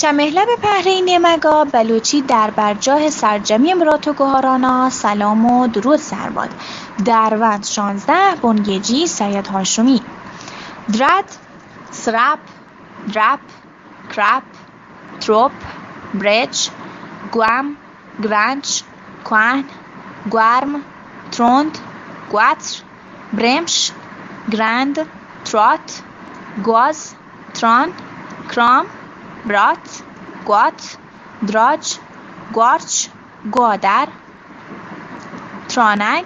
چمهله به پهره نمگا بلوچی در برجاه سرجمی مراتو گوهرانا سلام و درود سرباد. دروند 16 بنگیجی سید هاشمی. درد، سرپ، درپ، کرپ، تروپ، برچ، گوام، گرانچ، کوان، گوارم، تروند، گواتر، برمش، گراند، ترات، گواز، تران، کرام، برات، گوات، دراج، گوارچ، گوادر، ترانک،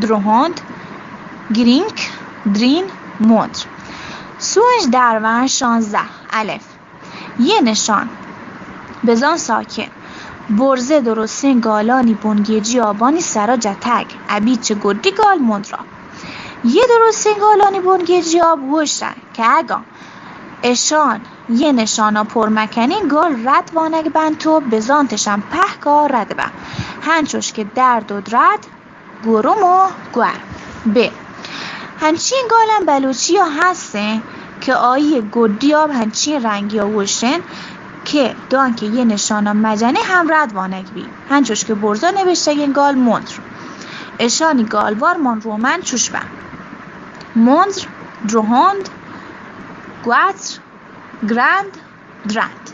دروهند، گرینک، درین، مدر. سوش دروند 16 الف. یه نشان بزان ساکن برزه درستین گالانی بنگیجی آبانی سرا جتک عبیچه گردی گال مدرا. یه درستین گالانی بنگیجی آب وشتن که اگا اشان یه نشانا پرمکنی گال رد وانگ بنتو بزانتشم پهکا رد با هنچوش که درد و درد گروم و گوار. ب هنچین گالن بلوچی ها هستن که آیی گردی آب هنچین رنگی ها وشتن که دان که یه نشانا مجنه هم رد وانگ بی هنچوش که برزا نوشته گال مندر اشانی گالوار من رومن چوش با مندر، دروهند، گواتر، گراند، درند.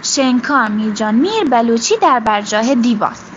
شنکان میرجان میر بلوچی در برجاه دیواس.